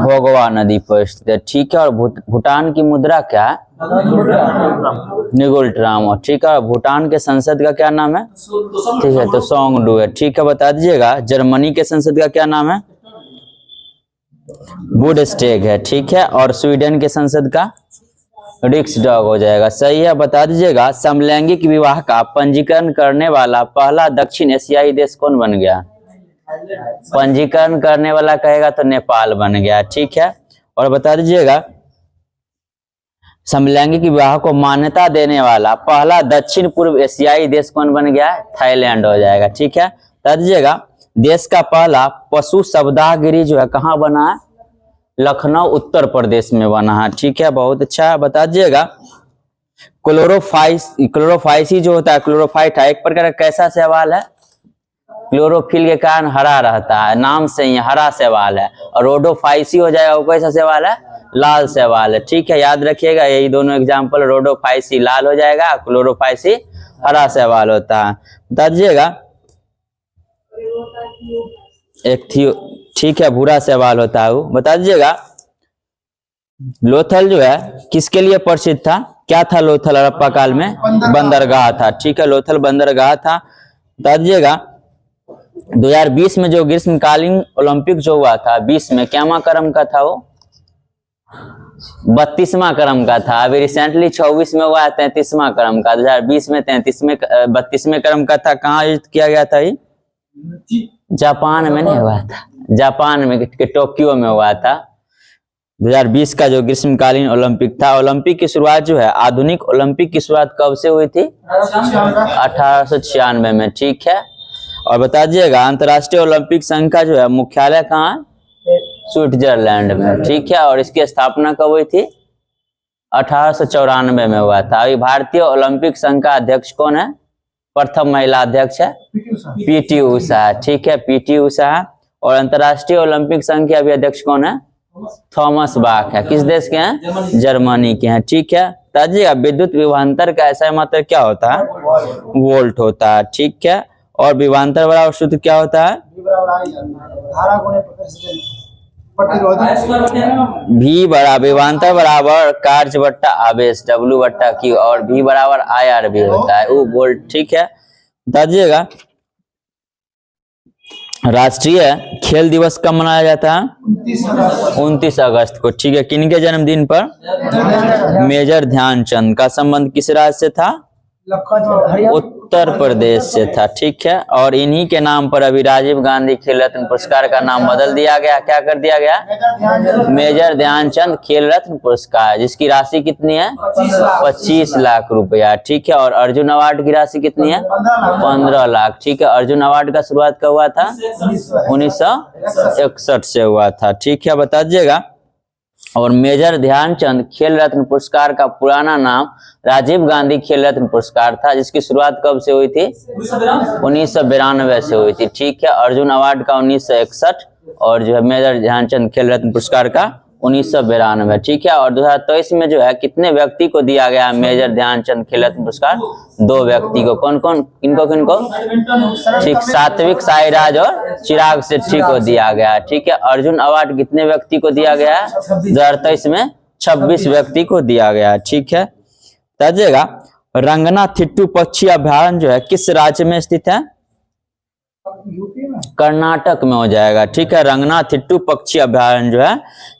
भोगवा नदी पर स्थित है, ठीक है। और भूटान की मुद्रा क्या है? निगुल्ट्राम। ठीक है। और भूटान के संसद का क्या नाम है? ठीक है, तो सोंगडू है, ठीक है। बता दीजिएगा जर्मनी के संसद का क्या नाम है? बुंडेस्टैग है, ठीक है। और स्वीडन के संसद का रिक्सडॉग हो जाएगा, सही है। बता दीजिएगा समलैंगिक विवाह का पंजीकरण करने वाला पहला दक्षिण एशियाई देश कौन बन गया? पंजीकरण करने वाला कहेगा तो नेपाल बन गया, ठीक है। और बता दीजिएगा समलैंगिक विवाह को मान्यता देने वाला पहला दक्षिण पूर्व एशियाई देश कौन बन गया? थाईलैंड हो जाएगा, ठीक है। बता दीजिएगा देश का पहला पशु सप्ताहगिरी जो है कहाँ बना है? लखनऊ उत्तर प्रदेश में बना है, ठीक है, बहुत अच्छा है। बता दीजिएगा क्लोरोफाइसी जो होता है, क्लोरोफाइट है, एक प्रकार का कैसा सवाल है? क्लोरोफिल के कारण हरा रहता है, नाम से ही हरा सवाल है। और रोडोफाइसी हो जाएगा, वो कैसा सवाल है? लाल सवाल है, ठीक है, याद रखिएगा यही दोनों एग्जाम्पल। रोडोफाइसी लाल हो जाएगा, क्लोरोफाइसी हरा सवाल होता है। बता दीजिएगा एक थी, ठीक है, भूरा सवाल होता है वो। बता दीजिएगा लोथल जो है किसके लिए प्रसिद्ध था? क्या था लोथल? हड़प्पा काल में बंदरगाह था, ठीक है, लोथल बंदरगाह था। बता दीजिएगा 2020 में जो ग्रीष्मकालीन ओलंपिक जो हुआ था 20 में क्या क्रम का था? वो 32वां क्रम का था। अभी रिसेंटली 24 में हुआ है 33वां क्रम का। 2020 में 32वें क्रम का था। कहाँ आयोजित किया गया था ये? जापान में नहीं हुआ था, जापान में के टोक्यो में हुआ था। 2020 का जो ग्रीष्मकालीन ओलंपिक था। ओलंपिक की शुरुआत जो है, आधुनिक ओलंपिक की शुरुआत कब से हुई थी? 1896 में, ठीक है। और बता दीजिएगा अंतर्राष्ट्रीय ओलंपिक संघ का जो है मुख्यालय कहाँ है? स्विट्जरलैंड में, ठीक है। और इसकी स्थापना कब हुई थी? 1894 में हुआ था। अभी भारतीय ओलंपिक संघ का अध्यक्ष कौन है? प्रथम महिला अध्यक्ष है पीटी उषा, ठीक है, पीटी उषा। और अंतर्राष्ट्रीय ओलंपिक संघ के अभी अध्यक्ष कौन है? थॉमस बाक है। किस देश के हैं? जर्मनी के हैं, ठीक है। ताजिएगा विद्युत विभवांतर का ऐसा मात्रा क्या होता है? वोल्ट होता है, ठीक है। और विभवांतर बराबर सूत्र क्या होता है? V बराबर विभवांतर बराबर कार्य बट्टा आवेश W बट्टा Q, और V बराबर IR भी होता है, वो वोल्ट, ठीक है। बताइएगा राष्ट्रीय खेल दिवस कब मनाया जाता है? 29 अगस्त को, ठीक है। किनके जन्मदिन पर? मेजर ध्यानचंद। का संबंध किस राज्य से था? उत्तर प्रदेश से था, ठीक है। और इन्हीं के नाम पर अभी राजीव गांधी खेल रत्न पुरस्कार का नाम बदल दिया गया। क्या कर दिया गया? मेजर ध्यानचंद खेल रत्न पुरस्कार, जिसकी राशि कितनी है? 25 लाख रुपया, ठीक है। और अर्जुन अवार्ड की राशि कितनी है? 15 लाख, ठीक है। अर्जुन अवार्ड का शुरुआत कब हुआ था? 1961 से हुआ था, ठीक है। बता दीजिएगा और मेजर ध्यानचंद खेल रत्न पुरस्कार का पुराना नाम राजीव गांधी खेल रत्न पुरस्कार था, जिसकी शुरुआत कब से हुई थी? 1992 से हुई थी, ठीक है। अर्जुन अवार्ड का 1961 और जो है मेजर ध्यानचंद खेल रत्न पुरस्कार का 1992, ठीक है। और 2023 में जो है कितने व्यक्ति को दिया गया मेजर ध्यानचंद खेल रत्न पुरस्कार? 2 व्यक्ति को। कौन कौन? किनको किनको? ठीक, सात्विक साईराज और चिराग शेट्टी को दिया गया, ठीक है। अर्जुन अवार्ड कितने व्यक्ति को दिया गया है? 2023 में 26 व्यक्ति को दिया गया, ठीक है। बताइएगा रंगनाथिट्टू पक्षी अभयारण्य जो है किस राज्य में स्थित है? कर्नाटक में हो जाएगा, ठीक है। रंगनाथिट्टू पक्षी अभयारण्य जो है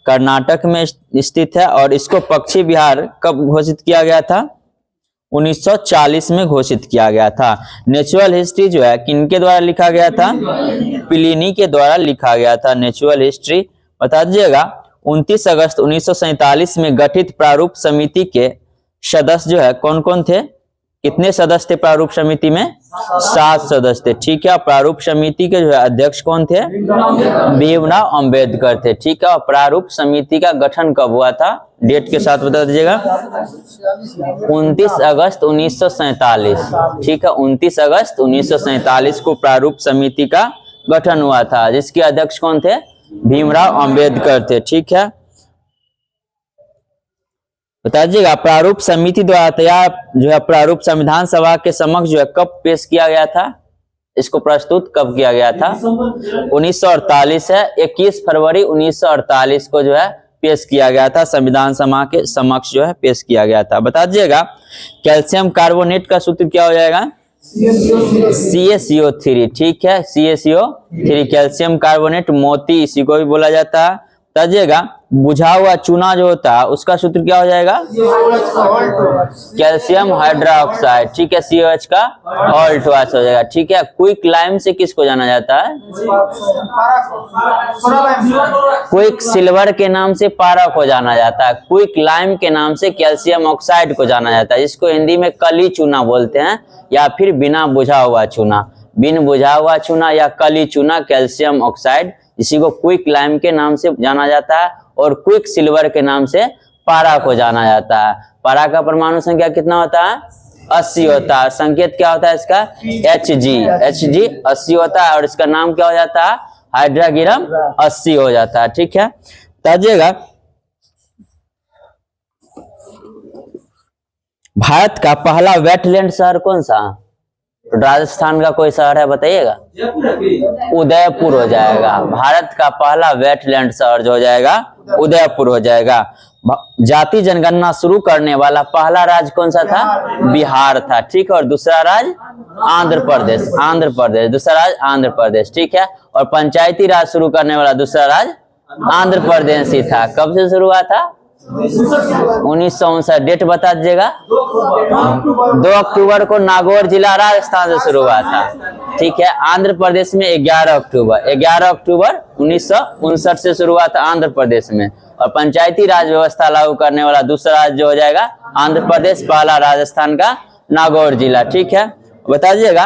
कर्नाटक में स्थित है। और इसको पक्षी विहार कब घोषित किया गया था? 1940 में घोषित किया गया था। नेचुरल हिस्ट्री जो है किनके द्वारा लिखा गया था? प्लिनी के द्वारा लिखा गया था नेचुरल हिस्ट्री। बता दीजिएगा 29 अगस्त 1947 में गठित प्रारूप समिति के सदस्य जो है कौन कौन थे? कितने सदस्य थे प्रारूप समिति में? 7 सदस्य थे, ठीक है। प्रारूप समिति के जो है अध्यक्ष कौन थे? भीमराव अंबेडकर थे, ठीक है। और प्रारूप समिति का गठन कब हुआ था? डेट के साथ बता दीजिएगा। 29 अगस्त 1947, ठीक है। 29 अगस्त 1947 को प्रारूप समिति का गठन हुआ था, जिसके अध्यक्ष कौन थे? भीमराव अंबेडकर थे, ठीक है। बताइएगा प्रारूप समिति द्वारा तैयार जो है प्रारूप संविधान सभा के समक्ष जो है कब पेश किया गया था? इसको प्रस्तुत कब किया गया था? 1948 है, 21 फरवरी 1948 को जो है पेश किया गया था, संविधान सभा के समक्ष जो है पेश किया गया था। बता दीजिएगा कैल्शियम कार्बोनेट का सूत्र क्या हो जाएगा? CaCO3। ठीक है, CaCO3 कैल्शियम कार्बोनेट, मोती इसी को भी बोला जाता है। बताइएगा बुझा हुआ चूना जो होता है उसका सूत्र क्या हो जाएगा? Calcium hydroxide. ठीक है, COH का ऑल्ट हो जाएगा। ठीक है, क्विक लाइम से किसको जाना जाता है? क्विक सिल्वर के नाम से पारा को जाना जाता है, क्विक लाइम के नाम से कैल्शियम ऑक्साइड को जाना जाता है, जिसको हिंदी में कली चूना बोलते हैं या फिर बिना बुझा हुआ चूना, बिन बुझा हुआ चूना या कली चूना कैल्शियम ऑक्साइड, इसी को क्विक लाइम के नाम से जाना जाता है और क्विक सिल्वर के नाम से पारा को जाना जाता है। पारा का परमाणु संख्या कितना होता है? 80 होता है। संकेत क्या होता है इसका? Hg 80 होता है और इसका नाम क्या हो जाता है? हाइड्रोगिरम 80 हो जाता है। ठीक है, बताइएगा भारत का पहला वेटलैंड शहर कौन सा? राजस्थान का कोई शहर है बताइएगा? उदयपुर हो जाएगा। भारत का पहला वेटलैंड शहर जो हो जाएगा उदयपुर हो जाएगा। जाति जनगणना शुरू करने वाला पहला राज्य कौन सा था? बिहार था। ठीक है, और दूसरा राज्य आंध्र प्रदेश, दूसरा राज्य आंध्र प्रदेश। ठीक है, और पंचायती राज शुरू करने वाला दूसरा राज्य आंध्र प्रदेश ही था। कब से शुरू हुआ था? 1959। डेट बता दीजिएगा। 2 अक्टूबर को नागौर जिला राजस्थान से शुरू हुआ था। ठीक है, आंध्र प्रदेश में 11 अक्टूबर 1959 से शुरू हुआ था आंध्र प्रदेश में। और पंचायती राज व्यवस्था लागू करने वाला दूसरा राज्य जो हो जाएगा आंध्र प्रदेश, पहला राजस्थान का नागौर जिला। ठीक है, बता दीजिएगा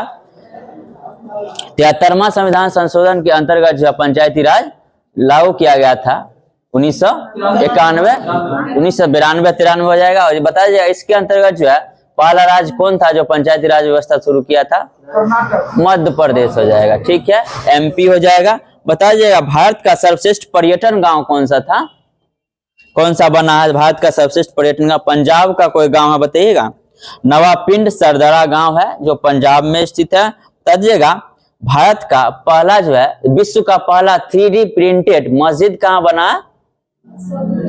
73वां संविधान संशोधन के अंतर्गत जो पंचायती राज लागू किया गया था 1991, 1992, 93 हो जाएगा। और बता दीजिएगा इसके अंतर्गत जो है पहला राज्य कौन था जो पंचायती राज व्यवस्था शुरू किया था? मध्य प्रदेश हो जाएगा। ठीक है, MP हो जाएगा। बता दीजिएगा भारत का सर्वश्रेष्ठ पर्यटन गांव कौन सा था? कौन सा बना है भारत का सर्वश्रेष्ठ पर्यटन गांव? पंजाब का कोई गांव है बताइएगा? नवापिंड सरदरा गांव है जो पंजाब में स्थित है। बता दीजिएगा भारत का पहला जो है विश्व का पहला 3D प्रिंटेड मस्जिद कहाँ बना?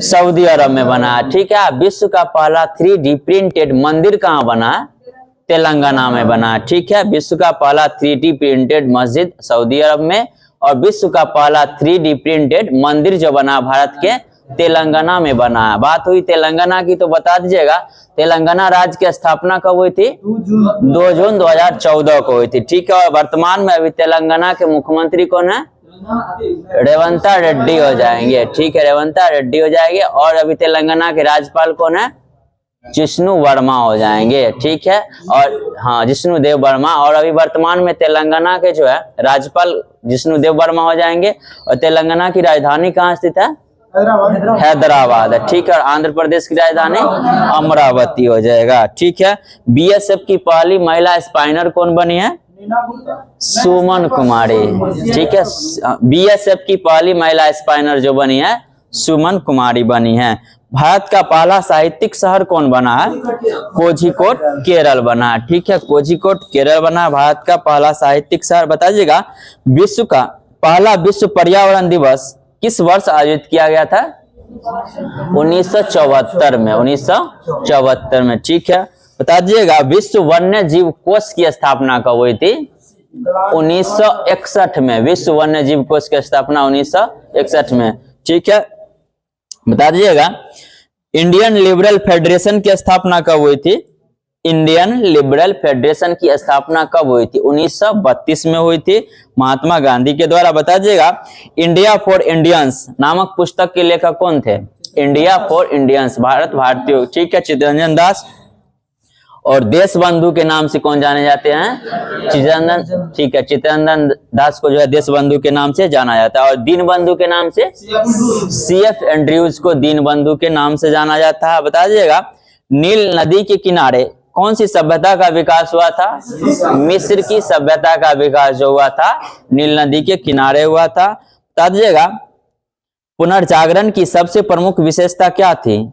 सऊदी अरब में बना। ठीक है, विश्व का पहला 3D प्रिंटेड मंदिर कहाँ बना? तेलंगाना में बना। ठीक है, विश्व का पहला 3D प्रिंटेड मस्जिद सऊदी अरब में, और विश्व का पहला 3D प्रिंटेड मंदिर जो बना भारत के तेलंगाना में बना। बात हुई तेलंगाना की, तो बता दीजिएगा तेलंगाना राज्य की स्थापना कब हुई थी? 2 जून 2014 को हुई थी। ठीक है, और वर्तमान में अभी तेलंगाना के मुख्यमंत्री कौन है? रेवंता रेड्डी हो जाएंगे। ठीक है, रेवंता रेड्डी हो जाएंगे। और अभी तेलंगाना के राज्यपाल कौन है? जिष्णु वर्मा हो जाएंगे। ठीक है, और हाँ जिष्णु देव वर्मा। और अभी वर्तमान में तेलंगाना के जो है राज्यपाल जिष्णु देव वर्मा हो जाएंगे। और तेलंगाना की राजधानी कहाँ स्थित है? हैदराबाद है। ठीक है, और आंध्र प्रदेश की राजधानी अमरावती हो जाएगा। ठीक है, BSF की पहली महिला स्पाइनर कौन बनी है? सुमन कुमारी। ठीक है, BSF की पहली महिला स्पाइनर जो बनी है सुमन कुमारी बनी है। भारत का पहला साहित्यिक शहर कौन बना है? कोझिकोड केरल बना। ठीक है, कोझिकोड केरल बना भारत का पहला साहित्यिक शहर। बताइएगा विश्व का पहला विश्व पर्यावरण दिवस किस वर्ष आयोजित किया गया था? 1974 में, 1974 में। ठीक है, बता दीजिएगा विश्व वन्य जीव कोष की स्थापना कब हुई थी? 1961 में। विश्व वन्य जीव कोष की स्थापना 1961 में। ठीक है, बता दीजिएगा इंडियन लिबरल फेडरेशन की स्थापना कब हुई थी? इंडियन लिबरल फेडरेशन की स्थापना कब हुई थी? 1932 में हुई थी महात्मा गांधी के द्वारा। बता दीजिएगा इंडिया फॉर इंडियंस नामक पुस्तक के लेखक कौन थे? इंडिया फॉर इंडियंस, भारत भारतीय। ठीक है, चित्तरंजन दास। और देश बंधु के नाम से कौन जाने जाते हैं? चित्तरंजन। ठीक है, चित्तरंजन दास को जो है देश बंधु के नाम से जाना जाता है। और दीन बंधु के नाम से CF एंड्रयूज को दीन बंधु के नाम से जाना जाता है। बता दीजिएगा नील नदी के किनारे कौन सी सभ्यता का विकास हुआ था? मिस्र की सभ्यता का विकास जो हुआ था नील नदी के किनारे हुआ था। बता दीजिएगा पुनर्जागरण की सबसे प्रमुख विशेषता क्या थी?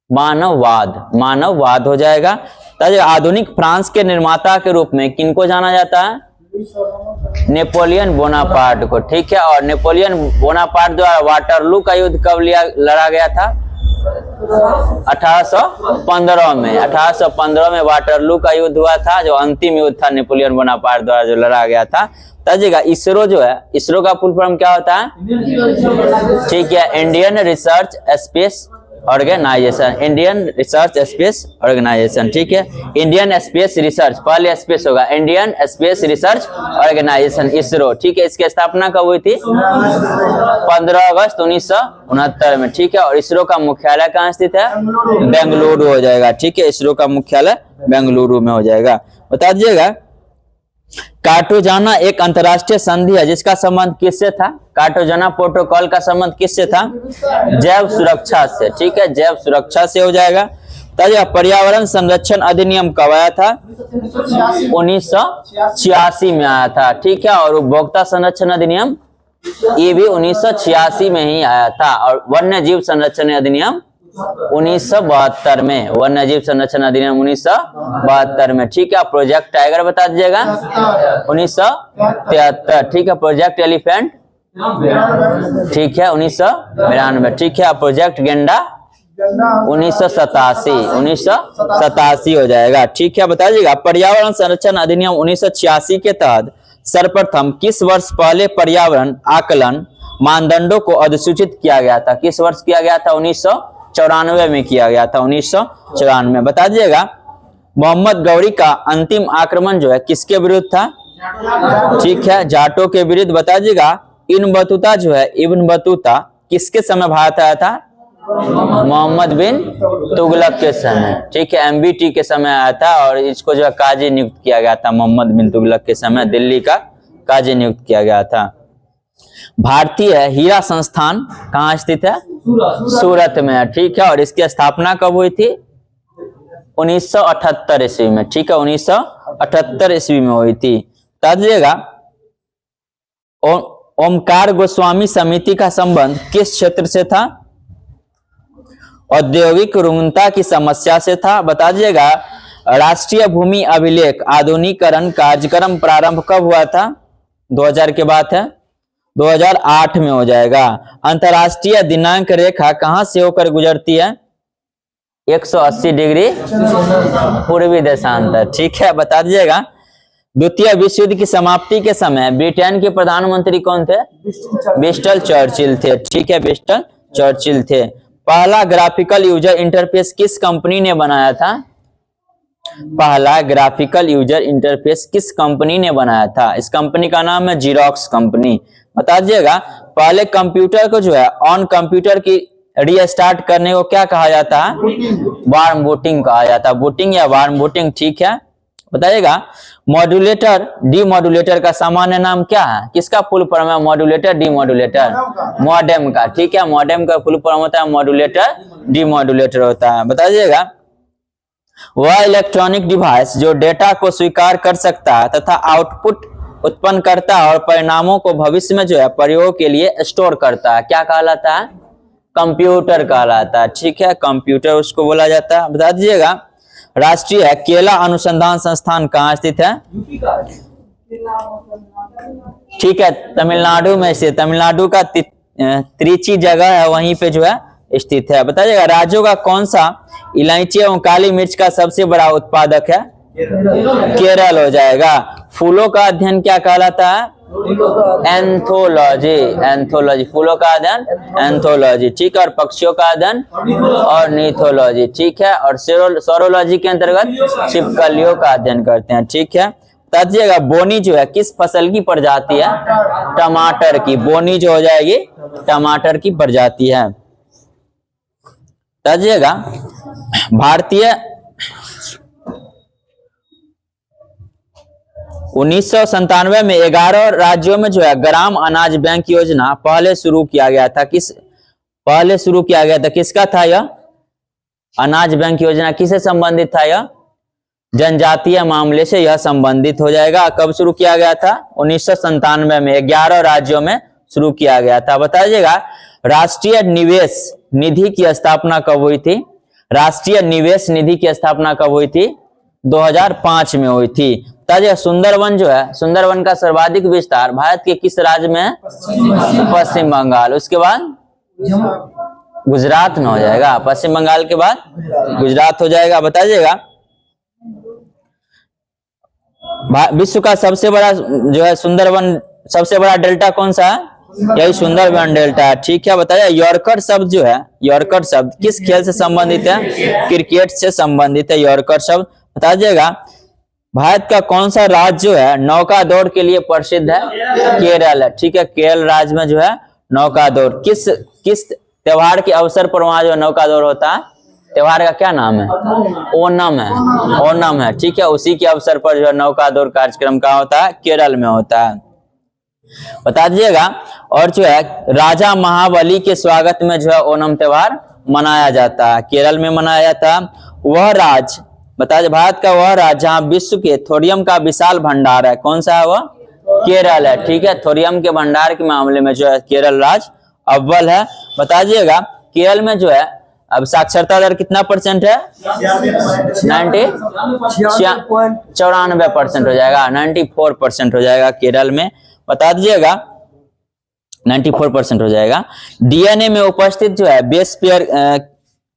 मानववाद, मानववाद हो जाएगा। आधुनिक फ्रांस के निर्माता के रूप में किनको जाना जाता है? नेपोलियन बोनापार्ट को, ठीक है। और नेपोलियन बोनापार्ट द्वारा वाटरलू का युद्ध कब लड़ा गया था? 1815 में। 1815 में वाटरलू का युद्ध हुआ था, जो अंतिम युद्ध था नेपोलियन बोनापार्ट द्वारा जो लड़ा गया था। तजिएगा इसरो जो है, इसरो का फुल फॉर्म क्या होता है? ठीक है, Indian research space organisation, Indian research space organisation, ठीक है। इंडियन स्पेस रिसर्च, पहले स्पेस होगा, Indian space research organisation ISRO, ठीक है। इसकी स्थापना कब हुई थी? 15 अगस्त 1969 में, ठीक है। और इसरो का मुख्यालय कहाँ स्थित है? बेंगलुरु हो जाएगा, ठीक है। इसरो का मुख्यालय बेंगलुरु में हो जाएगा। बता दीजिएगा कार्टोजाना एक अंतरराष्ट्रीय संधि है जिसका संबंध किससे था? कार्टोजाना प्रोटोकॉल का संबंध किससे था? जैव सुरक्षा से, ठीक है, जैव सुरक्षा से हो जाएगा। तब पर्यावरण संरक्षण अधिनियम कब आया था? 1986 में आया था, ठीक है। और उपभोक्ता संरक्षण अधिनियम ये भी 1986 में ही आया था। और वन्य जीव संरक्षण अधिनियम 1972 में, वन्य जीव संरक्षण अधिनियम 1972 में, ठीक है। प्रोजेक्ट टाइगर बता दीजिएगा 1973, ठीक है। प्रोजेक्ट एलिफेंट, ठीक है, 1992, ठीक है। प्रोजेक्ट गेंडा 1987 हो जाएगा, ठीक है। बता दीजिएगा पर्यावरण संरक्षण अधिनियम 1986 के तहत सर्वप्रथम किस वर्ष पहले पर्यावरण आकलन मानदंडों को अधिसूचित किया गया था? किस वर्ष किया गया था? 1994 में किया गया था, 1994। बता दीजिएगा मोहम्मद गौरी का अंतिम आक्रमण जो है किसके विरुद्ध था? ठीक है, जाटों के विरुद्ध। बता दीजिएगा इब्न बतूता जो है, इब्न बतूता किसके समय भारत आया था? मोहम्मद बिन तुगलक के समय, ठीक है, MBT के समय आया था। और इसको जो है काजी नियुक्त किया गया था, मोहम्मद बिन तुगलक के समय दिल्ली का काजी नियुक्त किया गया था। भारतीय हीरा संस्थान कहाँ स्थित है? सूरत में, ठीक है। और इसकी स्थापना कब हुई थी? 1978 ईस्वी में, ठीक है, 1978 ईस्वी में हुई थी। तजिएगा ओमकार गोस्वामी समिति का संबंध किस क्षेत्र से था? औद्योगिक रुग्णता की समस्या से था। बता दीजिएगा राष्ट्रीय भूमि अभिलेख आधुनिकीकरण कार्यक्रम प्रारंभ कब हुआ था? 2000 के बाद है, 2008 में हो जाएगा। अंतरराष्ट्रीय दिनांक रेखा कहां से होकर गुजरती है? 180 डिग्री पूर्वी देशांतर, ठीक है। बता दीजिएगा द्वितीय विश्व युद्ध की समाप्ति के समय ब्रिटेन के प्रधानमंत्री कौन थे? विंस्टन चर्चिल थे, ठीक है, विंस्टन चर्चिल थे। पहला ग्राफिकल यूजर इंटरफेस किस कंपनी ने बनाया था? पहला ग्राफिकल यूजर इंटरफेस किस कंपनी ने बनाया था? इस कंपनी का नाम है जीरोक्स कंपनी। बता दीजिएगा पहले कंप्यूटर को जो है ऑन कंप्यूटर की रीस्टार्ट करने को क्या कहा जाता है? वार्म बूटिंग कहा जाता है, बूटिंग या वार्म बूटिंग, ठीक है। बताइएगा मॉड्यूलेटर डीमॉड्यूलेटर का सामान्य नाम क्या है? किसका फुल फॉर्म है? मॉड्यूलेटर डीमॉड्यूलेटर, मॉडेम का, ठीक है। मॉडेम का फुल फॉर्म होता है मॉड्यूलेटर डीमॉड्यूलेटर होता है। बता दीजिएगा वह इलेक्ट्रॉनिक डिवाइस जो डेटा को स्वीकार कर सकता है तथा आउटपुट उत्पन्न करता है और परिणामों को भविष्य में जो है प्रयोग के लिए स्टोर करता है, क्या कहलाता है? कंप्यूटर कहलाता है, ठीक है, कंप्यूटर उसको बोला जाता है। बता दीजिएगा राष्ट्रीय केला अनुसंधान संस्थान कहाँ स्थित है? ठीक है, तमिलनाडु में से, तमिलनाडु का त्रिची जगह है, वहीं पे जो है स्थित है। बताइएगा राज्यों का कौन सा इलायची एवं काली मिर्च का सबसे बड़ा उत्पादक है? केरल हो जाएगा। फूलों का अध्ययन क्या कहलाता है? एंथोलॉजी, एंथोलॉजी, फूलों का अध्ययन एंथोलॉजी, ठीक है। और पक्षियों का अध्ययन ऑर्निथोलॉजी, ठीक है। और सोरोलॉजी के अंतर्गत छिपकलियों का अध्ययन करते हैं, ठीक है। तजिएगा बोनी जो है किस फसल की प्रजाति है? टमाटर की, बोनी जो हो जाएगी टमाटर की प्रजाति है। तजिएगा भारतीय 1997 में 11 राज्यों में जो है ग्राम अनाज बैंक योजना पहले शुरू किया गया था। पहले शुरू किया गया था, किसका था यह अनाज बैंक योजना? किससे संबंधित था यह? जनजातीय मामले से यह संबंधित हो जाएगा। कब शुरू किया गया था? 1997 में 11 राज्यों में शुरू किया गया था। बताइएगा राष्ट्रीय निवेश निधि की स्थापना कब हुई थी? राष्ट्रीय निवेश निधि की स्थापना कब हुई थी? 2005 में हुई थी। बताइए सुंदरवन जो है, सुंदरवन का सर्वाधिक विस्तार भारत के किस राज्य में है? पश्चिम बंगाल। उसके बाद गुजरात में हो जाएगा, पश्चिम बंगाल के बाद गुजरात हो जाएगा। बताइएगा विश्व का सबसे बड़ा जो है सुंदरवन, सबसे बड़ा डेल्टा कौन सा है? यही सुंदरवन डेल्टा है। ठीक है, बताइए यॉर्कर शब्द जो है, यॉर्कर शब्द किस खेल से संबंधित है? क्रिकेट से संबंधित है यॉर्कर शब्द। बताइएगा भारत का कौन सा राज्य जो है नौका दौड़ के लिए प्रसिद्ध है? केरल है। ठीक है, केरल राज्य में जो है नौका दौड़, किस त्योहार के अवसर पर वहां जो नौका दौड़ होता है? त्योहार का क्या नाम है? ओणम है, ओणम है। ठीक है, उसी के अवसर पर जो है नौका दौड़ कार्यक्रम का होता है? केरल में होता है। बता दीजिएगा। और जो है राजा महाबली के स्वागत में जो है ओणम त्योहार मनाया जाता है, केरल में मनाया जाता है। वह राज्य बताइए, भारत का वह राज्य जहाँ विश्व के थोरियम का विशाल भंडार है, कौन सा है वह? केरल है। ठीक है, थोरियम के भंडार के मामले में जो है केरल राज्य अव्वल है। बता दीजिएगा केरल में जो है अब साक्षरता दर कितना परसेंट है? 94% हो जाएगा, 94% हो जाएगा केरल में। बता दीजिएगा 94% हो जाएगा। डीएनए में उपस्थित जो है बेस पेयर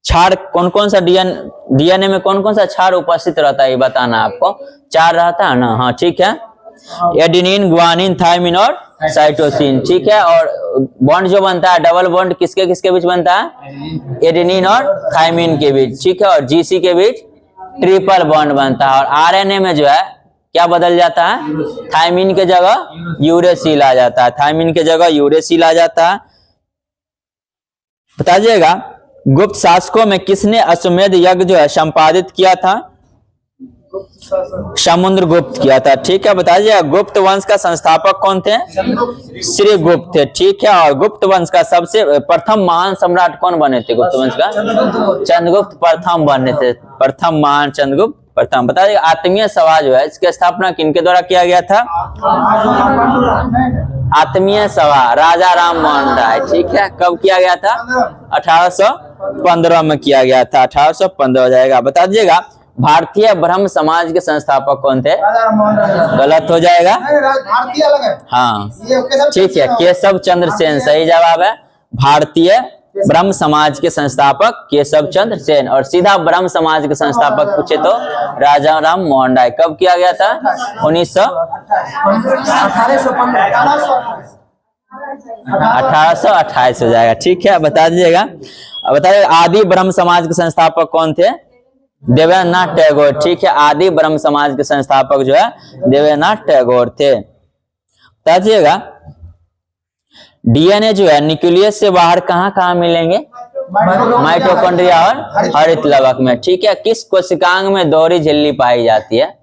क्षार कौन कौन सा? डीएनए में कौन कौन सा क्षार उपस्थित रहता है ये बताना है आपको। 4 रहता है ना? हाँ ठीक है, एडेनिन, ग्वानिन, थायमिन और साइटोसिन। ठीक है, और बॉन्ड जो बनता है डबल बॉन्ड किसके किसके बीच बनता है? एडेनिन और थायमिन के बीच। ठीक है, और जीसी के बीच ट्रिपल बॉन्ड बनता है। और आरएनए में जो है क्या बदल जाता है? थायमिन के जगह यूरेसिल आ जाता है, थायमिन के जगह यूरेसिल आ जाता है। बता दीजिएगा गुप्त शासकों में किसने अश्वमेध यज्ञ जो है संपादित किया था? समुद्रगुप्त किया था। ठीक है, बताइए गुप्त वंश का संस्थापक कौन थे? श्री गुप्त थे। ठीक है, और गुप्त वंश का सबसे प्रथम महान सम्राट कौन बने थे? गुप्त वंश का चंद्रगुप्त प्रथम बने थे, प्रथम महान चंद्रगुप्त प्रथम। बताइए आत्मीय सभा जो है इसकी स्थापना किनके द्वारा किया गया था? आत्मीय सभा राजा राम मोहन राय। ठीक है, कब किया गया था? 1815 में किया गया था, 1815 हो जाएगा। बता दीजिएगा भारतीय ब्रह्म समाज के संस्थापक कौन थे? गलत हो जाएगा, भारतीय अलग है। हाँ ठीक है, केशव चंद्र सेन सही जवाब है। भारतीय ब्रह्म समाज के संस्थापक केशव चंद्र सेन। और सीधा ब्रह्म समाज के संस्थापक पूछे तो राजा राम मोहन राय। कब किया गया था? 1828 हो जाएगा। ठीक है, बता दीजिएगा। बताइए आदि ब्रह्म समाज के संस्थापक कौन थे? देवेंद्रनाथ टैगोर। ठीक है, आदि ब्रह्म समाज के संस्थापक जो है देवेंद्रनाथ टैगोर थे। बताइएगा डीएनए जो है न्यूक्लियस से बाहर कहाँ कहाँ मिलेंगे? माइटोकॉन्ड्रिया और हरित लवक में। ठीक है, किस कोशिकांग में दोहरी झिल्ली पाई जाती है?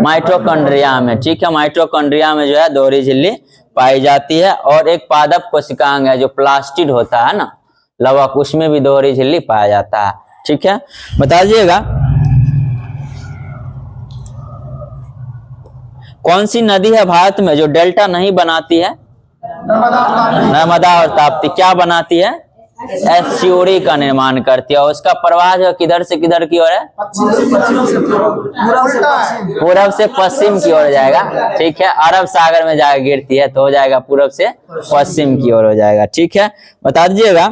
माइटोकॉन्ड्रिया में। ठीक है, माइटोकॉन्ड्रिया में जो है दोहरी झिल्ली पाई जाती है। और एक पादप कोशिकांग है जो प्लास्टिड होता है ना लवक, उसमें भी दोहरी झिल्ली पाया जाता है। ठीक है, बता दीजिएगा कौन सी नदी है भारत में जो डेल्टा नहीं बनाती है? नर्मदा और ताप्ती। क्या बनाती है? एस्च्यूरी का निर्माण करती है। और उसका प्रवाह जो किधर से किधर की ओर है? पूरब से पश्चिम की ओर जाएगा। ठीक है, अरब सागर में जाकर गिरती है तो हो जाएगा पूरब से पश्चिम की ओर हो जाएगा। ठीक है, बता दीजिएगा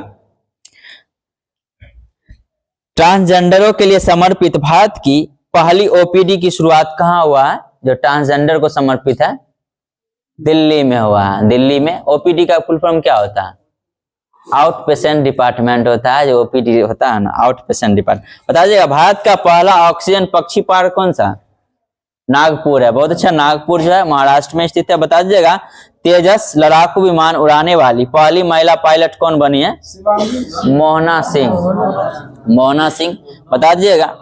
ट्रांसजेंडरों के लिए समर्पित भारत की पहली ओपीडी की शुरुआत कहाँ हुआ है? जो ट्रांसजेंडर को समर्पित है दिल्ली में हुआ है। दिल्ली में। ओपीडी का फुल फॉर्म क्या होता है? आउट पेशेंट डिपार्टमेंट होता है, जो ओपीडी होता है ना, आउट पेशेंट डिपार्टमेंट। बता दीजिएगा भारत का पहला ऑक्सीजन पक्षी पार्क कौन सा? नागपुर है। बहुत अच्छा, नागपुर जो है महाराष्ट्र में स्थित है। बता दीजिएगा तेजस लड़ाकू विमान उड़ाने वाली पहली महिला पायलट कौन बनी है? मोहना सिंह। मोहना सिंह। बता दीजिएगा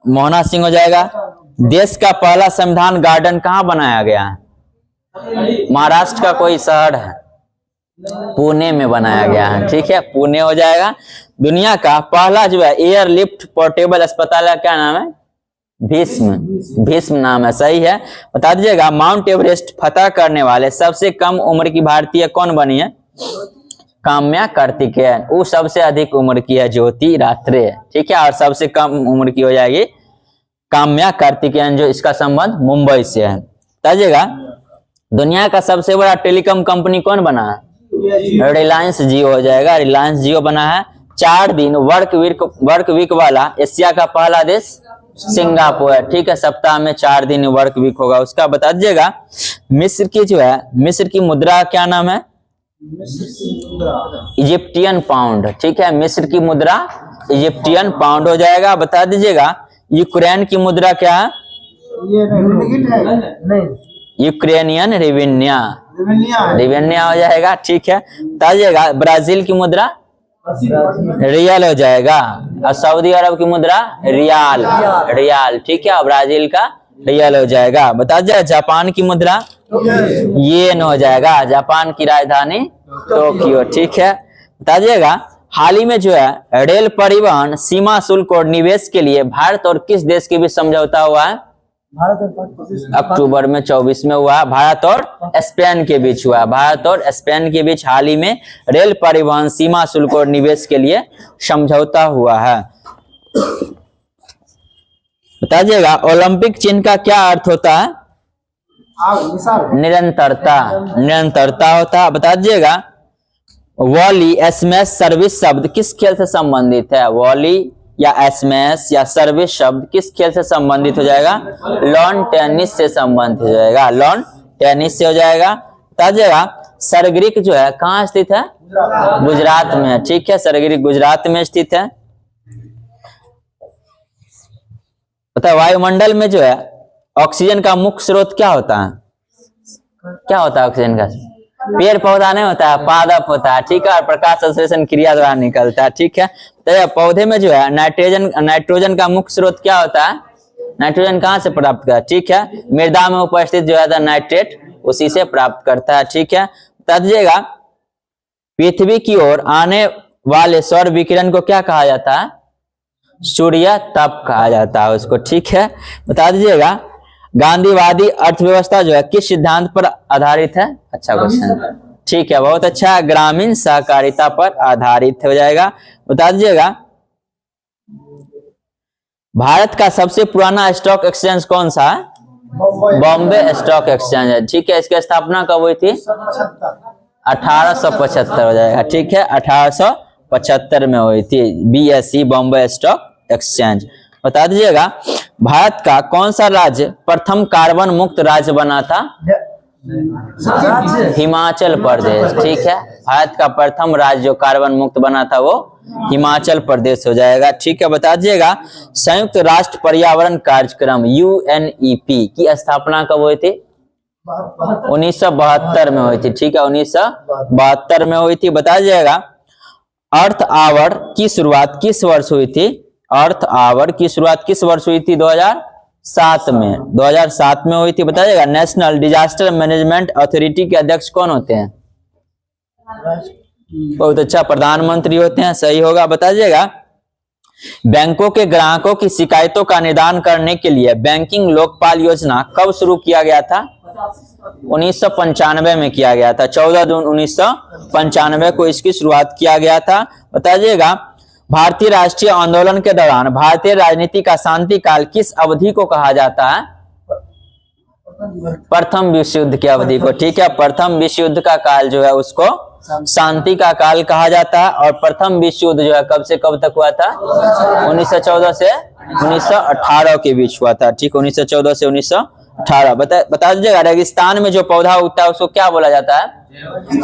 मोहना सिंह हो जाएगा। देश का पहला संविधान गार्डन कहाँ बनाया गया है? महाराष्ट्र का कोई शहर है, पुणे में बनाया गया है। ठीक है, पुणे हो जाएगा। दुनिया का पहला जो है एयरलिफ्ट पोर्टेबल अस्पताल का क्या नाम है? भीष्म। भीष्म नाम है, सही है। बता दीजिएगा माउंट एवरेस्ट फतह करने वाले सबसे कम उम्र की भारतीय कौन बनी है? काम्या कार्तिकेयन। वो सबसे अधिक उम्र की है ज्योति रात्रे। ठीक है, और सबसे कम उम्र की हो जाएगी काम्या कार्तिकेयन, जो इसका संबंध मुंबई से है। बताइएगा दुनिया का सबसे बड़ा टेलीकॉम कंपनी कौन बना है? रिलायंस जियो हो जाएगा, रिलायंस जियो बना है। 4 दिन वर्क वीक वाला एशिया का पहला देश सिंगापुर है, ठीक है। सप्ताह में 4 दिन वर्क वीक होगा उसका। बता दीजिएगा मिस्र की जो है, मिस्र की मुद्रा क्या नाम है? इजिप्टियन पाउंड, ठीक है। मिस्र की मुद्रा इजिप्टियन पाउंड हो जाएगा। बता दीजिएगा यूक्रेन की मुद्रा क्या है? यूक्रेनियन रिवेन्या हो जाएगा, ठीक है। बताइएगा ब्राजील की मुद्रा रियल हो जाएगा, और सऊदी अरब की मुद्रा रियाल, ठीक है। ब्राजील का रियल हो जाएगा। बता दीजिए जापान की मुद्रा येन हो जाएगा, जापान की राजधानी टोक्यो, ठीक है। बता दीजिएगा हाल ही में जो है रेल परिवहन सीमा शुल्क और निवेश के लिए भारत और किस देश के बीच समझौता हुआ है? अक्टूबर में 24 में हुआ। भारत और स्पेन के बीच हुआ। भारत और स्पेन के बीच हाल ही में रेल परिवहन सीमा शुल्क और निवेश के लिए समझौता हुआ है। बताइएगा ओलंपिक चिन्ह का क्या अर्थ होता है? निरंतरता होता है। बता दीजिएगा वॉली एसएमएस सर्विस शब्द किस खेल से संबंधित है? वॉली या एसएमएस या सर्विस शब्द किस खेल से संबंधित हो जाएगा? लॉन टेनिस से संबंधित हो जाएगा, लॉन टेनिस से हो जाएगा। बता दीजिएगा सरगिरिक जो है कहाँ स्थित है? गुजरात में है, ठीक है। सरगिरिक गुजरात में स्थित है। पता है वायुमंडल में जो है ऑक्सीजन का मुख्य स्रोत क्या होता है? क्या होता है ऑक्सीजन का? पेड़ पौधा नहीं होता है, पादप होता है, ठीक है। और प्रकाश संश्लेषण क्रिया द्वारा निकलता है, ठीक है। तो पौधे में जो है नाइट्रोजन का मुख्य स्रोत क्या होता है? नाइट्रोजन कहाँ से प्राप्त करता है? ठीक है, मृदा में उपस्थित जो है नाइट्रेट उसी से प्राप्त करता है, ठीक है। बता दीजिएगा पृथ्वी की ओर आने वाले सौर विकिरण को क्या कहा जाता है? सूर्य तप कहा जाता है उसको, ठीक है। बता दीजिएगा गांधीवादी अर्थव्यवस्था जो है किस सिद्धांत पर आधारित है? अच्छा क्वेश्चन, ठीक है, बहुत अच्छा। ग्रामीण सहकारिता पर आधारित हो जाएगा। बता दीजिएगा भारत का सबसे पुराना स्टॉक एक्सचेंज कौन सा है? बॉम्बे स्टॉक एक्सचेंज है, ठीक है। इसकी स्थापना कब हुई थी? 1875 हो जाएगा, ठीक है। 1875 में हुई थी BSE बॉम्बे स्टॉक एक्सचेंज। बता दीजिएगा भारत का कौन सा राज्य प्रथम कार्बन मुक्त राज्य बना था? हिमाचल प्रदेश, ठीक है। भारत का प्रथम राज्य जो कार्बन मुक्त बना था वो हिमाचल प्रदेश हो जाएगा, ठीक है। बता दीजिएगा संयुक्त राष्ट्र पर्यावरण कार्यक्रम UNEP की स्थापना कब हुई थी? 1972 में हुई थी, ठीक है। 1972 में हुई थी। बता दीजिएगा अर्थ आवर की शुरुआत किस वर्ष हुई थी? अर्थ आवर की शुरुआत किस वर्ष हुई थी? 2007 में, 2007 में हुई थी। बताइएगा नेशनल डिजास्टर मैनेजमेंट अथॉरिटी के अध्यक्ष कौन होते हैं? बहुत अच्छा, प्रधानमंत्री होते हैं, सही होगा। बताइएगा बैंकों के ग्राहकों की शिकायतों का निदान करने के लिए बैंकिंग लोकपाल योजना कब शुरू किया गया था? 1995 में किया गया था। 14 जून 1995 को इसकी शुरुआत किया गया था। बताइएगा भारतीय राष्ट्रीय आंदोलन के दौरान भारतीय राजनीति का शांति काल किस अवधि को कहा जाता है? प्रथम विश्व युद्ध की अवधि को, ठीक है। प्रथम विश्व युद्ध का काल जो है उसको शांति का काल कहा जाता है। और प्रथम विश्व युद्ध जो है कब से कब तक हुआ था? 1914 से 1918 के बीच हुआ था, ठीक। 1914 से 1918। बता दीजिएगा रेगिस्तान में जो पौधा उगता है उसको क्या बोला जाता है?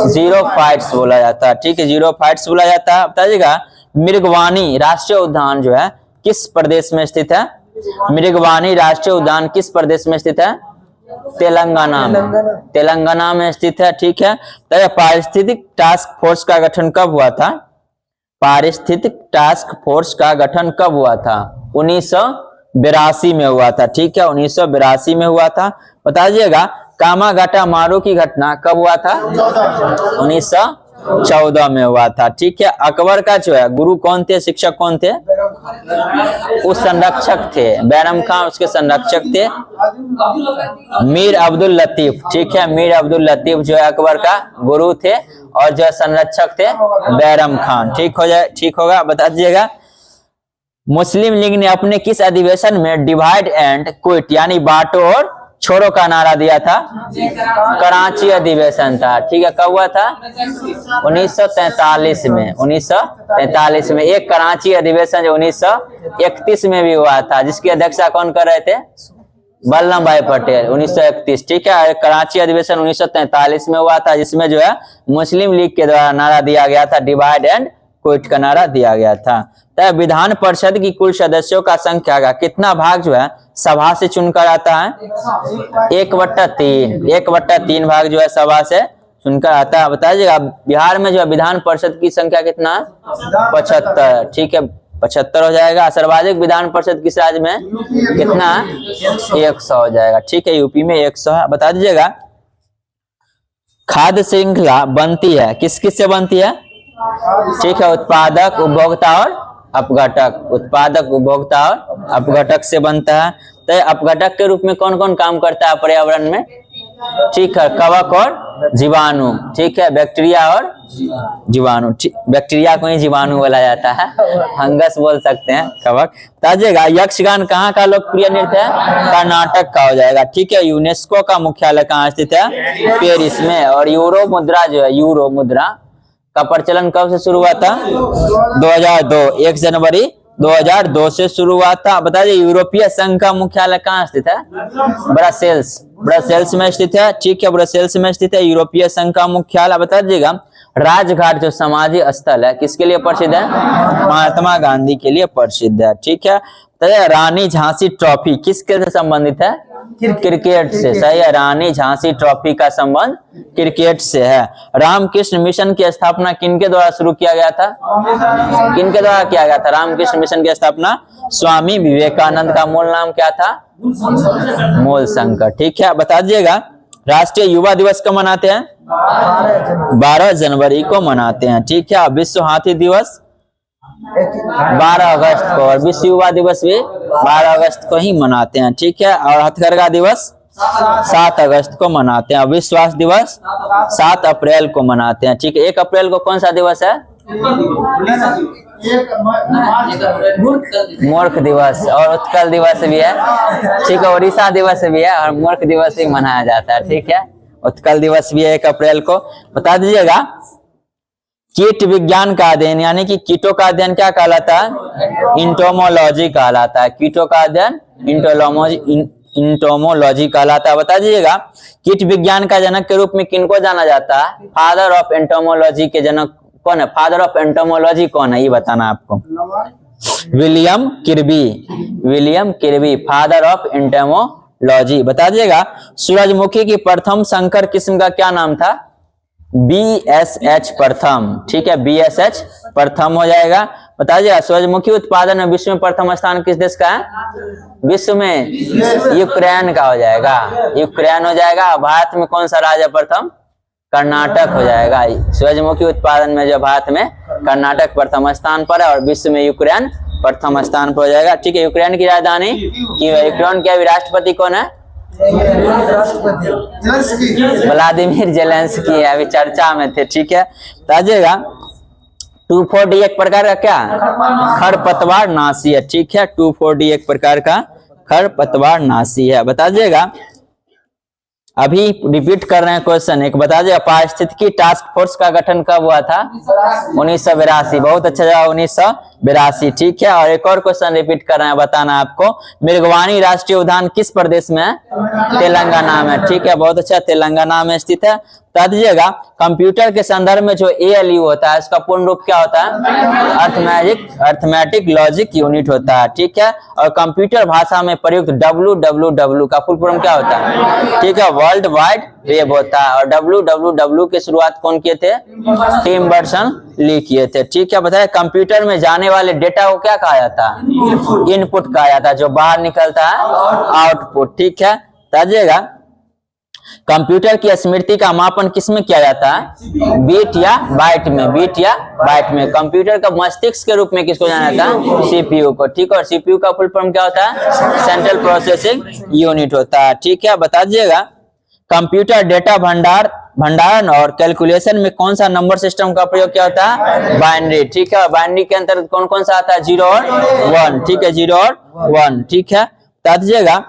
जीरोफाइट्स बोला जाता है, ठीक है। जीरोफाइट्स बोला जाता है। बताइएगा मृगवानी राष्ट्रीय उद्यान जो है किस प्रदेश में स्थित है? मृगवानी राष्ट्रीय उद्यान किस प्रदेश में स्थित है? तेलंगाना में, तेलंगाना में स्थित है, ठीक है। तो पारिस्थितिक टास्क फोर्स का गठन कब हुआ था? पारिस्थितिक टास्क फोर्स का गठन कब हुआ था? 1982 में हुआ था, ठीक है। 1982 में हुआ था। बता दीजिएगा कामागाटा मारू की घटना कब हुआ था? 1914 में हुआ था, ठीक है। अकबर का जो है गुरु कौन थे, शिक्षक कौन थे? उस संरक्षक थे बैरम खान, उसके संरक्षक थे मीर अब्दुल लतीफ, ठीक है। मीर अब्दुल लतीफ जो है अकबर का गुरु थे और जो संरक्षक थे बैरम खान, ठीक हो जाए, ठीक होगा। बता दीजिएगा मुस्लिम लीग ने अपने किस अधिवेशन में डिवाइड एंड क्विट यानी बांटो और छोड़ो का नारा दिया था? कराची अधिवेशन था। ठीक है, कब हुआ था? 1943 में। 1943 में। एक कराची अधिवेशन जो 1931 में भी हुआ था, जिसकी अध्यक्षता कौन कर रहे थे? वल्लभ भाई पटेल। 1931। ठीक है, कराची अधिवेशन 1943 में हुआ था, जिसमें जो है मुस्लिम लीग के द्वारा नारा दिया गया था, डिवाइड एंड क्विट का नारा दिया गया था। तो विधान परिषद की कुल सदस्यों का संख्या का कितना भाग जो है सभा से चुनकर आता है? 1/3। 1/3 भाग जो है सभा से चुनकर आता है। बताइएगा बिहार में जो है विधान परिषद की संख्या कितना है? 75। ठीक है, 75 हो जाएगा। सर्वाधिक विधान परिषद किस राज्य में? कितना है? 100 हो जाएगा। ठीक है, यूपी में 100 है। बता दीजिएगा खाद्य श्रृंखला बनती है किस किस से बनती है? ठीक है, उत्पादक, उपभोक्ता और अपघटक। उत्पादक, उपभोक्ता और अपघटक से बनता है। तो अपघटक के रूप में कौन कौन काम करता है पर्यावरण में? ठीक है, कवक और जीवाणु। ठीक है, बैक्टीरिया और जीवाणु। बैक्टीरिया को ही जीवाणु बोला जाता है, फंगस बोल सकते हैं, कवक। बताइएगा यक्षगान कहाँ का लोकप्रिय नृत्य है? कर्नाटक का हो जाएगा। ठीक है, यूनेस्को का मुख्यालय कहाँ स्थित है? पेरिस में। और यूरो मुद्रा जो है, यूरो मुद्रा का प्रचलन कब से शुरू हुआ था? 2002। 1 जनवरी 2002 से शुरू हुआ था। बताइए यूरोपीय संघ का मुख्यालय कहाँ स्थित है? ब्रसेल्स। ब्रसेल्स में स्थित है। ठीक है, ब्रसेल्स में स्थित है यूरोपीय संघ का मुख्यालय। बता दीजिएगा राजघाट जो समाधि स्थल है किसके लिए प्रसिद्ध है? महात्मा गांधी के लिए प्रसिद्ध है। ठीक है, तो रानी झांसी ट्रॉफी किसके से संबंधित है? क्रिकेट से। सही है, रानी झांसी ट्रॉफी का संबंध क्रिकेट से है। रामकृष्ण मिशन की स्थापना किनके द्वारा शुरू किया गया था? किनके द्वारा किया गया था रामकृष्ण मिशन की स्थापना? स्वामी विवेकानंद का मूल नाम क्या था? मूल शंकर। ठीक है, बता दीजिएगा राष्ट्रीय युवा दिवस कब मनाते हैं? 12 जनवरी को मनाते हैं। ठीक है, विश्व हाथी दिवस 12 अगस्त को, और विश्व युवा दिवस भी 12 अगस्त को ही मनाते हैं। ठीक है, और हथकरघा दिवस 7 अगस्त को मनाते हैं। विश्व स्वास्थ्य दिवस 7 अप्रैल को मनाते हैं। ठीक है, 1 अप्रैल को कौन सा दिवस है? मूर्ख दिवस और उत्कल दिवस भी है। ठीक है, उड़ीसा दिवस भी है और मूर्ख दिवस भी मनाया जाता है। ठीक है, उत्कल दिवस भी है 1 अप्रैल को। बता दीजिएगा कीट विज्ञान का अध्ययन यानी कि कीटों का अध्ययन क्या कहलाता है? इंटोमोलॉजी कहलाता है। कीटों का अध्ययन इंटोमोलॉजी कहलाता है। बता दीजिएगा कीट विज्ञान का जनक के रूप में किनको जाना जाता है? फादर ऑफ एंटोमोलॉजी के जनक कौन है? फादर ऑफ एंटोमोलॉजी कौन है ये बताना आपको। William किर्बी। William किर्बी father of entomology. बता दीजिएगा सूरजमुखी की प्रथम संकर किस्म का क्या नाम था? BSH प्रथम। ठीक है, BSH प्रथम हो जाएगा। बताइए सूरजमुखी उत्पादन में विश्व में प्रथम स्थान किस देश का है? विश्व में यूक्रेन का हो जाएगा। यूक्रेन हो जाएगा। भारत में कौन सा राज्य प्रथम? कर्नाटक हो जाएगा। सूरजमुखी उत्पादन में जो भारत में कर्नाटक प्रथम स्थान पर है और विश्व में यूक्रेन प्रथम स्थान पर हो जाएगा। ठीक है, यूक्रेन की राजधानी यूक्रेन के राष्ट्रपति कौन है? व्लादिमीर जेलेंस्की अभी चर्चा में थे। ठीक है, बताइएगा 2,4-D एक प्रकार का क्या? खरपतवार नाशी है। ठीक है, 2,4-D एक प्रकार का खरपतवार नाशी है। बता दीजिएगा अभी रिपीट कर रहे हैं क्वेश्चन एक। बता दीजिए पारिस्थितिकी टास्क फोर्स का गठन कब हुआ था? 1982। बहुत अच्छा जवाब, 1982। ठीक है, और एक और क्वेश्चन रिपीट कर रहे हैं, बताना आपको मृगवानी राष्ट्रीय उद्यान किस प्रदेश में है? तेलंगाना में। ठीक है, बहुत अच्छा, तेलंगाना में स्थित है। बता दीजिएगा कंप्यूटर के संदर्भ में जो ALU होता है इसका पूर्ण रूप क्या होता है? अर्थमेटिक लॉजिक यूनिट होता है। ठीक है, और कंप्यूटर भाषा में प्रयुक्त WWW का फुल फॉर्म क्या होता है? ठीक है, वर्ल्ड वाइड वेब होता है। और WWW की शुरुआत कौन किए थे? टिम बर्नर्स-ली किए थे। ठीक है, बताइए कंप्यूटर में जाने वाले डेटा को क्या कहा जाता है? इनपुट कहा जाता है। जो बाहर निकलता है आउटपुट। ठीक है, बताइएगा कंप्यूटर की स्मृति का मापन किसमें किया जाता है? बीट या बाइट में। बीट या बाइट में। कंप्यूटर का मस्तिष्क के रूप में किसको जाना जाता है? CPU को। ठीक है, और CPU का फुल फॉर्म क्या होता है? सेंट्रल प्रोसेसिंग यूनिट होता है। ठीक है, बता दीजिएगा कंप्यूटर डेटा भंडार भंडारण और कैलकुलेशन में कौन सा नंबर सिस्टम का प्रयोग किया होता है? बाइनरी। ठीक है, बाइनरी के अंतर्गत कौन कौन सा आता है? 0 और 1। ठीक है, 0 और 1। ठीक है, बता दीजिएगा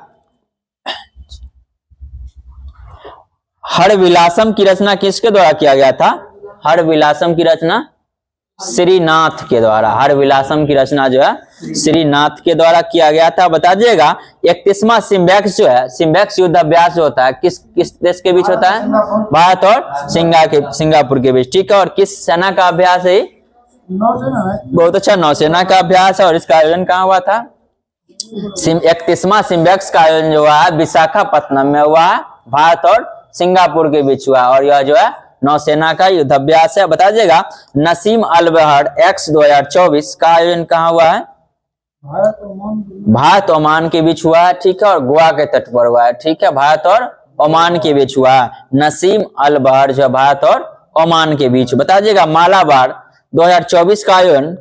हरविलासम की रचना किसके द्वारा किया गया था? हरविलासम की रचना श्रीनाथ के द्वारा। हरविलासम की रचना जो है श्रीनाथ के द्वारा किया गया था। बता दीजिएगा 31वां सिम्बैक्स जो है, सिम्बैक्स युद्ध अभ्यास जो होता है किस किस देश के बीच होता है? भारत और सिंगापुर के बीच। ठीक है, और किस सेना का अभ्यास है? बहुत अच्छा, नौसेना का अभ्यास है। और इसका आयोजन कहाँ हुआ था? 31वां सिम्बैक्स का आयोजन जो हुआ है विशाखापत्तनम में हुआ है, भारत और सिंगापुर के बीच हुआ। और यह जो है नौसेना का युद्धाभ्यास है। बता दीजिएगा नसीम अल बहर एक्स 2024 का आयोजन कहाँ हुआ है? भारत ओमान के बीच हुआ है। ठीक है, और गोवा के तट पर हुआ है। ठीक है, भारत और ओमान के बीच हुआ है। नसीम अल बहर जो भारत और ओमान के बीच। बता दीजिएगा मालाबार 2024 का आयोजन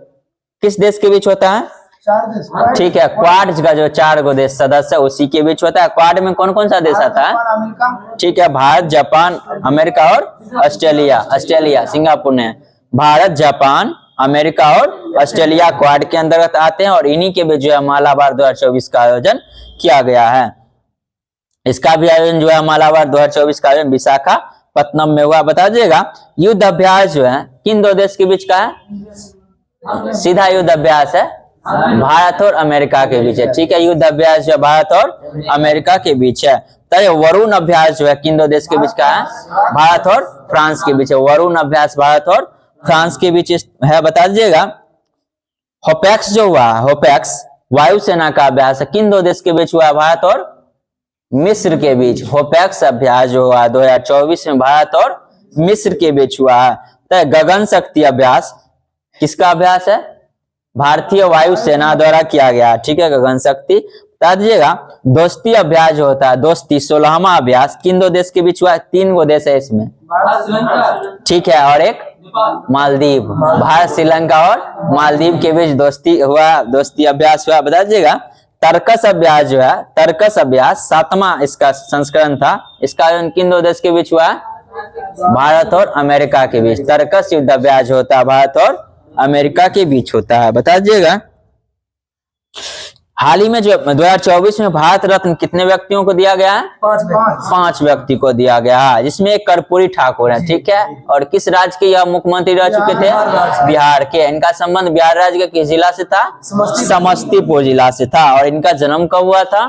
किस देश के बीच होता है? 4 देश। ठीक है, क्वाड का जो 4 गो देश सदस्य उसी के बीच होता है। क्वाड में कौन कौन सा देश आता है? ठीक है, भारत, जापान, अमेरिका और ऑस्ट्रेलिया सिंगापुर ने। भारत, जापान, अमेरिका और ऑस्ट्रेलिया क्वाड के अंतर्गत आते हैं। और इन्हीं के बीच जो है मालाबार 2024 का आयोजन किया गया है। इसका भी आयोजन जो है मालाबार 2024 का आयोजन विशाखापत्तनम में हुआ। बता दीजिएगा युद्ध अभ्यास जो है किन 2 देश के बीच का है? सीधा युद्ध अभ्यास है भारत और अमेरिका के बीच है। ठीक है, युद्ध अभ्यास जो भारत और अमेरिका के बीच है। तो वरुण अभ्यास जो है किन 2 देश के बीच का है? भारत और फ्रांस के बीच है। वरुण अभ्यास भारत और फ्रांस के बीच है। बता दीजिएगा होपेक्स जो हुआ, होपेक्स वायुसेना का अभ्यास है किन 2 देश के बीच हुआ? भारत और मिस्र के बीच। होपेक्स अभ्यास जो हुआ 2024 में भारत और मिस्र के बीच हुआ है। तो गगन शक्ति अभ्यास किसका अभ्यास है? भारतीय वायुसेना द्वारा किया गया। ठीक है, गगन शक्ति। बता दीजिएगा दोस्ती अभ्यास जो होता है, दोस्ती 16वां अभ्यास किन 2 देश के बीच हुआ? 3 गो देश है इसमें। ठीक है, और एक मालदीव। भारत, श्रीलंका और मालदीव के बीच दोस्ती हुआ, दोस्ती अभ्यास हुआ। बता दीजिएगा तर्कस अभ्यास जो है, तर्कस अभ्यास 7वां इसका संस्करण था। इसका आयोजन किन 2 देश के बीच हुआ? भारत और अमेरिका के बीच। तर्कस युद्ध अभ्यास जो होता है भारत और अमेरिका के बीच होता है। बता दीजिएगा हाल ही में जो 2024 में भारत रत्न कितने व्यक्तियों को दिया गया है? 5 व्यक्ति को दिया गया है, जिसमें एक कर्पूरी ठाकुर है। ठीक है, और किस राज्य के यह मुख्यमंत्री रह चुके थे? बिहार के। इनका संबंध बिहार राज्य के किस जिला से था? समस्तीपुर जिला से था। और इनका जन्म कब हुआ था?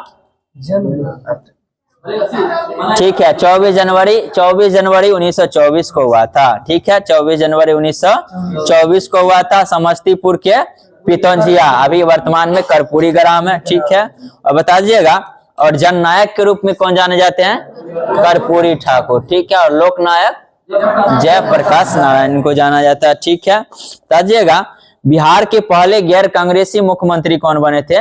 ठीक है, 24 जनवरी 1924 को हुआ था। ठीक है, 24 जनवरी 1924 को हुआ था समस्तीपुर के पितौंजिया, अभी वर्तमान में कर्पूरी ग्राम है। ठीक है, और बता दीजिएगा और जननायक के रूप में कौन जाने जाते हैं? कर्पूरी ठाकुर। ठीक है, और लोकनायक जयप्रकाश नारायण को जाना जाता है। ठीक है, बता दीजिएगा बिहार के पहले गैर कांग्रेसी मुख्यमंत्री कौन बने थे?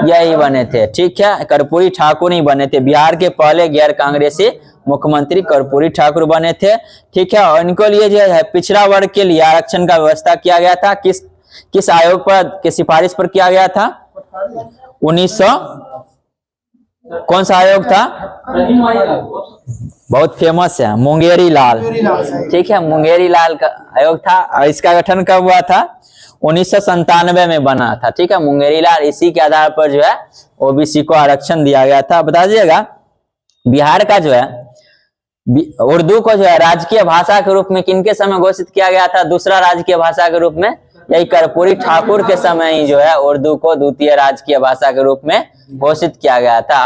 यही बने थे। ठीक है, कर्पूरी ठाकुर ही बने थे। बिहार के पहले गैर कांग्रेसी मुख्यमंत्री कर्पूरी ठाकुर बने थे। ठीक है, और इनको लिए जो है पिछड़ा वर्ग के लिए आरक्षण का व्यवस्था किया गया था। किस आयोग पर की सिफारिश पर किया गया था? 1900 कौन सा आयोग था? बहुत फेमस है, मुंगेरी लाल। ठीक है, मुंगेरी लाल का आयोग था। और इसका गठन कब हुआ था? 1997 में बना था। ठीक है, मुंगेरी लाल। इसी के आधार पर जो है ओबीसी को आरक्षण दिया गया था। बता दीजिएगा बिहार का जो है उर्दू को जो है राजकीय भाषा के रूप में किनके समय घोषित किया गया था? दूसरा राजकीय भाषा के रूप में यही कर्पूरी ठाकुर के समय ही जो है उर्दू को द्वितीय राजकीय भाषा के रूप में घोषित किया गया था।